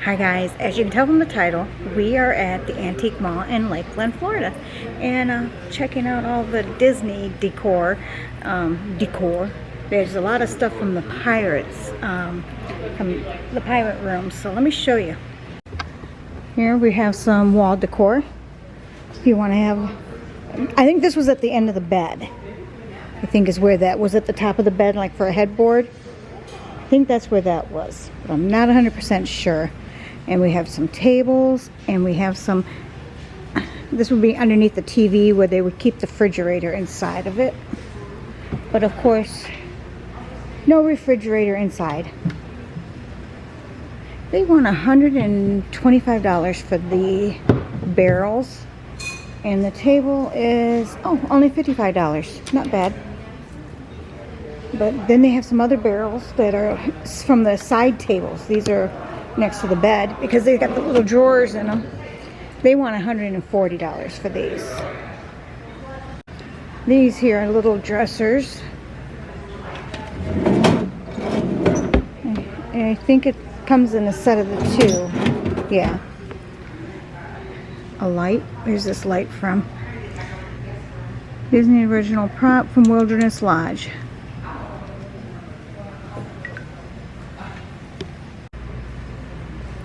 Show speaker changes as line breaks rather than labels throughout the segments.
Hi guys, as you can tell from the title, we are at the Antique Mall in Lakeland, Florida, and checking out all the Disney decor. There's a lot of stuff from the Pirates, from the pirate room. So let me show you. Here we have some wall decor. If you want to have, I think this was at the end of the bed. I think is where that was, at the top of the bed, like for a headboard. I think that's where that was, but I'm not 100% sure. And we have some tables, and we have some, this would be underneath the TV where they would keep the refrigerator inside of it. But of course, no refrigerator inside. They want $125 for the barrels. And the table is, only $55. Not bad. But then they have some other barrels that are from the side tables. These are next to the bed because they've got the little drawers in them. They want $140 for these. These here are little dressers. And I think it comes in a set of the two. Yeah. A light. There's this light from Disney original prop from Wilderness Lodge.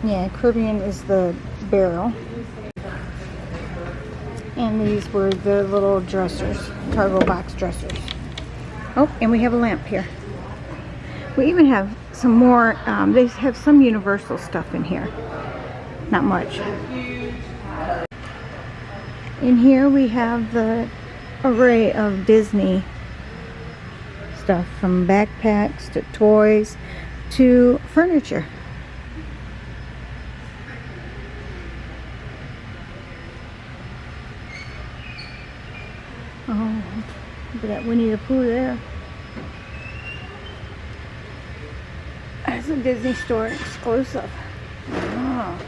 Yeah, Caribbean is the barrel. And these were the little dressers, cargo box dressers. Oh, and we have a lamp here. We even have some more, they have some Universal stuff in here. Not much. In here we have the array of Disney stuff, from backpacks to toys to furniture. Oh, look at that Winnie the Pooh there. That's a Disney Store exclusive. Oh.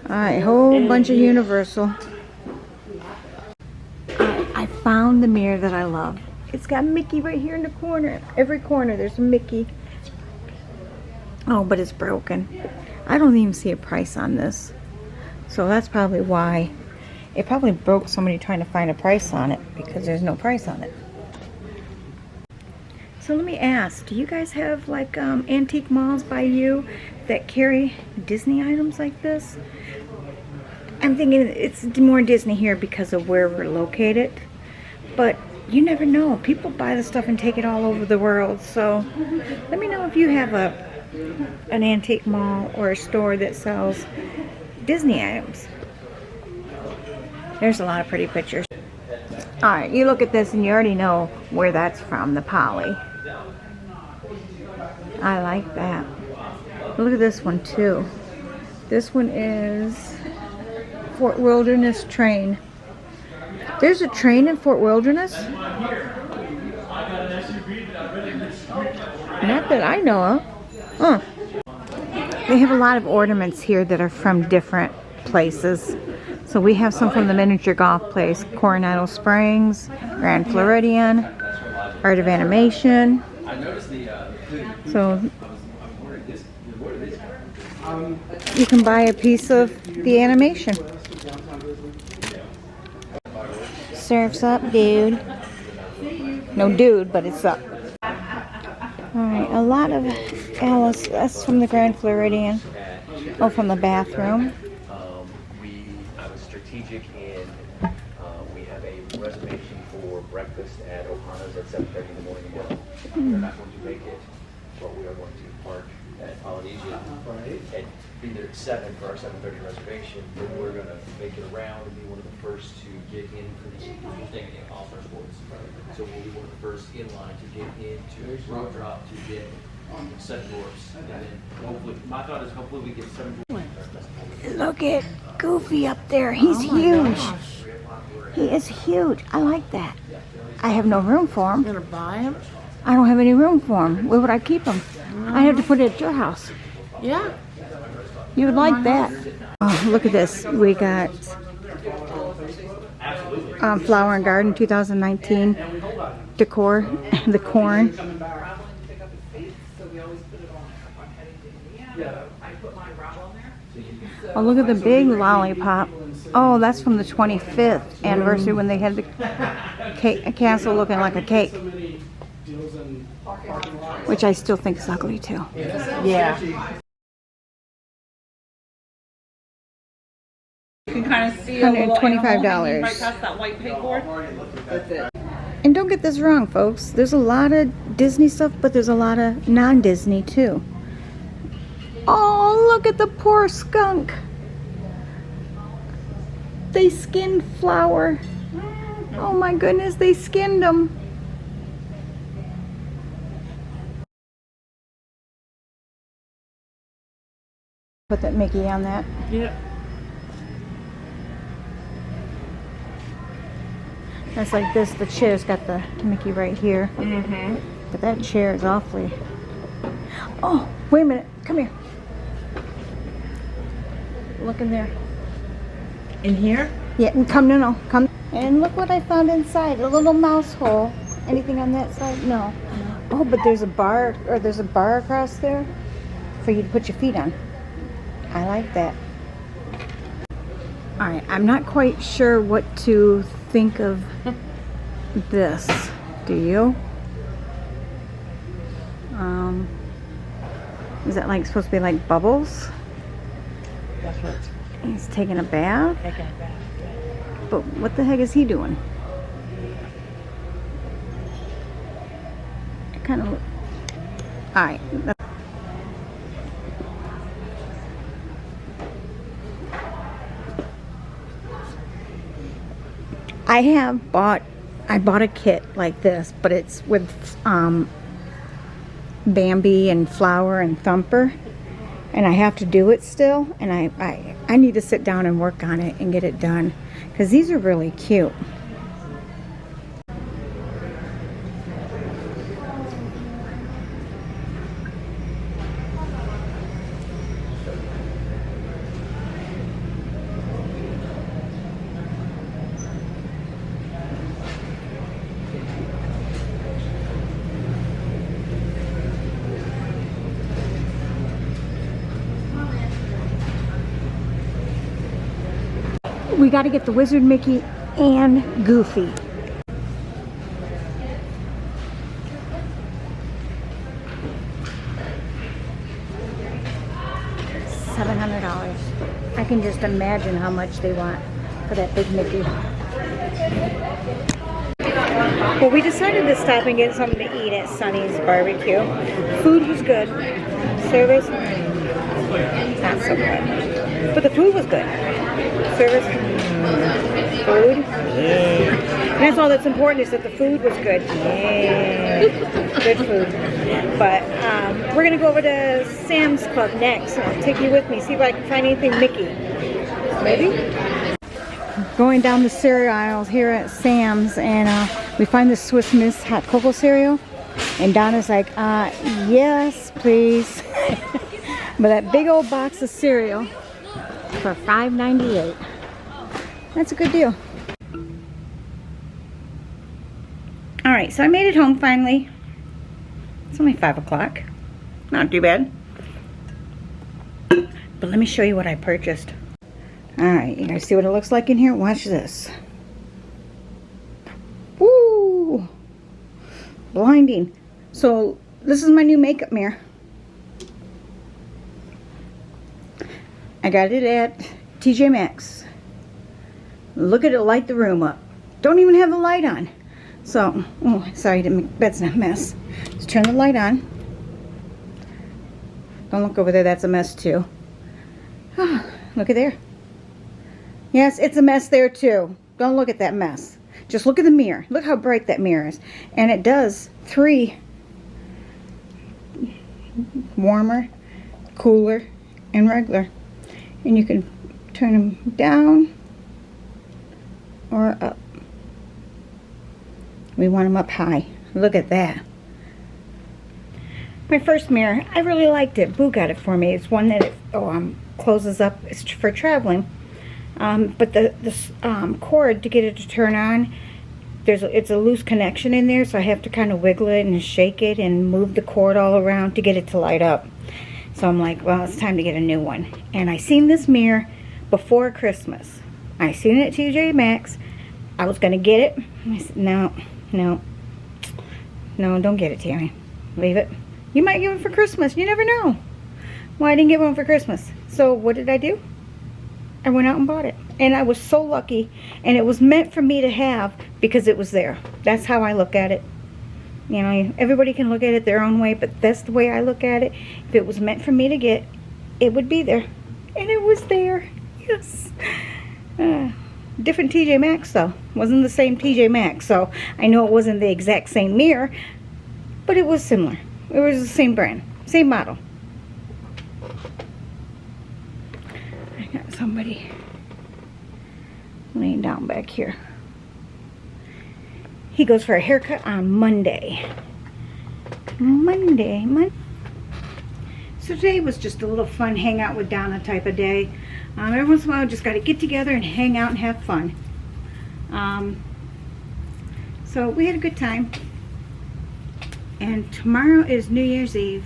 Alright, whole bunch of Universal. I found the mirror that I love. It's got Mickey right here in the corner. Every corner there's a Mickey. Oh, but it's broken. I don't even see a price on this. So that's probably why. It probably broke somebody trying to find a price on it, because there's no price on it. So let me ask, do you guys have like antique malls by you that carry Disney items like this? I'm thinking it's more Disney here because of where we're located, but you never know. People buy the stuff and take it all over the world. So let me know if you have an antique mall or a store that sells Disney items. There's a lot of pretty pictures. Alright, you look at this and you already know where that's from, the Polly. I like that. Look at this one too. This one is Fort Wilderness train. There's a train in Fort Wilderness? Not that I know of. Huh. They have a lot of ornaments here that are from different places. So we have some from the miniature golf place, Coronado Springs, Grand Floridian, Art of Animation. So you can buy a piece of the animation. Surf's up, dude. No dude, but it's up. Alright, a lot of Alice. That's from the Grand Floridian. Oh, from the bathroom.
We have a reservation for breakfast at Ohana's at 7:30 in the morning again. We're not going to make it, but we are going to park at Polynesian at either 7 for our 7:30 reservation. Then we're going to make it around and be one of the first to get in for the thing off our sports. So we'll be one of the first in line to get into road drop to get set doors. And then hopefully, my thought is hopefully we get 7 doors.
Look at Goofy up there. He's huge. He is huge. I like that. I have no room for him.
You're gonna buy him?
I don't have any room for him. Where would I keep him? I have to put it at your house.
Yeah.
You would like that. Oh, look at this. We got Flower and Garden 2019 decor. The corn. Oh, look at the big lollipop. Oh, that's from the 25th anniversary when they had the cake, a castle looking like a cake. Which I still think is ugly too.
Yeah. You can kind of see a little animal hanging right past that white pegboard. That's it.
And don't get this wrong, folks. There's a lot of Disney stuff, but there's a lot of non-Disney too. Oh, look at the poor skunk. They skinned Flower. Oh my goodness, they skinned him. Put that Mickey on that.
Yeah.
That's like this. The chair's got the Mickey right here.
Mm-hmm.
But that chair is awfully... Oh, wait a minute. Come here. Look in there.
In here?
Yeah, and come, no, come. And look what I found inside. A little mouse hole. Anything on that side? No. Oh, but there's a bar, or there's a bar across there for you to put your feet on. I like that. All right, I'm not quite sure what to think of this. Do you? Is that like supposed to be like bubbles?
That's what.
He's taking a bath?
Taking it back.
But what the heck is he doing? It kind of... Alright. I bought a kit like this, but it's with Bambi and Flower and Thumper. And I have to do it still, and I need to sit down and work on it and get it done, because these are really cute. We got to get the Wizard Mickey and Goofy. $700. I can just imagine how much they want for that big Mickey. Well, we decided to stop and get something to eat at Sonny's Barbecue. Food was good. Service, not so good. But the food was good. Service, food. And that's all that's important, is that the food was good. Good food. But we're going to go over to Sam's Club next. I'll take you with me, see if I can find anything Mickey. Maybe? Going down the cereal aisles here at Sam's, and we find the Swiss Miss hot cocoa cereal. And Donna's like, yes, please. But that big old box of cereal for $5.98. That's a good deal. Alright, so I made it home finally. It's only 5 o'clock. Not too bad. But let me show you what I purchased. Alright, you guys see what it looks like in here? Watch this. Woo! Blinding. So, this is my new makeup mirror. I got it at TJ Maxx. Look at it light the room up. Don't even have the light on. So, oh, sorry, that's not a mess. Let's turn the light on. Don't look over there, that's a mess too. Oh, look at there. Yes, it's a mess there too. Don't look at that mess. Just look at the mirror. Look how bright that mirror is. And it does 3 warmer, cooler, and regular. And you can turn them down or up. We want them up high. Look at that. My first mirror, I really liked it. Boo got it for me. It's one that closes up. It's for traveling. But the cord to get it to turn on, it's a loose connection in there, so I have to kind of wiggle it and shake it and move the cord all around to get it to light up. So I'm like, well, it's time to get a new one. And I seen this mirror before Christmas. I seen it at TJ Maxx. I was going to get it. I said, no, don't get it, Tammy. Leave it. You might get one for Christmas. You never know. Well, I didn't get one for Christmas. So what did I do? I went out and bought it. And I was so lucky. And it was meant for me to have because it was there. That's how I look at it. You know, everybody can look at it their own way, but that's the way I look at it. If it was meant for me to get, it would be there. And it was there. Yes. Different TJ Maxx though. Wasn't the same TJ Maxx, so I know it wasn't the exact same mirror, but it was similar. It was the same brand, same model. I got somebody laying down back here. He goes for a haircut on Monday. So today was just a little fun hangout with Donna type of day. Every once in a while, just got to get together and hang out and have fun. So we had a good time. And tomorrow is New Year's Eve.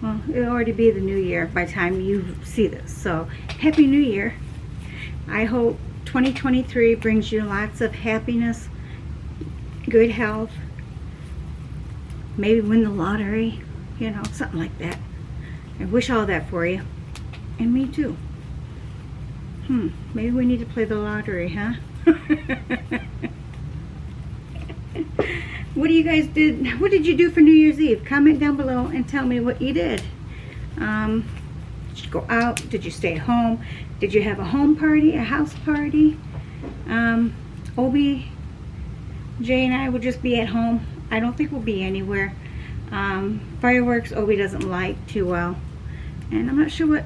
Well, it'll already be the new year by the time you see this. So, Happy New Year. I hope 2023 brings you lots of happiness, good health, maybe win the lottery, you know, something like that. I wish all that for you. And me too. Maybe we need to play the lottery, huh? What did you do for New Year's Eve? Comment down below and tell me what you did. Did you go out? Did you stay at home? Did you have a home party, a house party? Obi, Jay and I will just be at home. I don't think we'll be anywhere. Fireworks, Obi doesn't like too well. And I'm not sure what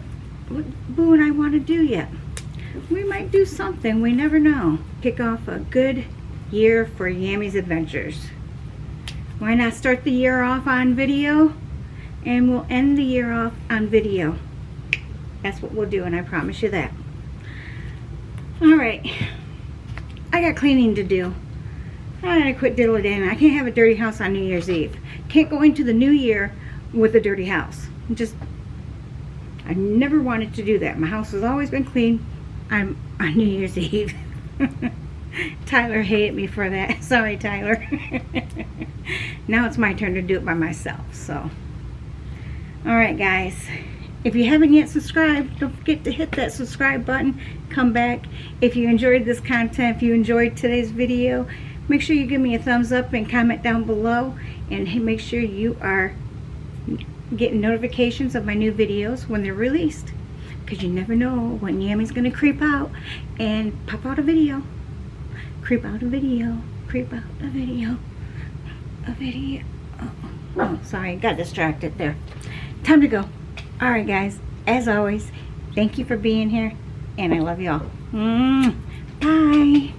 Boo and I want to do yet. We might do something. We never know. Kick off a good year for Yammi's Adventures. Why not start the year off on video? And we'll end the year off on video. That's what we'll do, and I promise you that. Alright. I got cleaning to do. I gotta quit diddle-daddling. I can't have a dirty house on New Year's Eve. Can't go into the new year with a dirty house. I never wanted to do that. My house has always been clean on New Year's Eve. Tyler hated me for that. Sorry, Tyler. Now it's my turn to do it by myself. So, alright guys. If you haven't yet subscribed, don't forget to hit that subscribe button. Come back. If you enjoyed this content, if you enjoyed today's video, make sure you give me a thumbs up and comment down below. And make sure you are getting notifications of my new videos when they're released. Because you never know when Yammi's going to creep out and pop out a video. Creep out a video. Creep out a video. A video. Oh, sorry. Got distracted there. Time to go. Alright guys. As always, thank you for being here. And I love you all. Bye.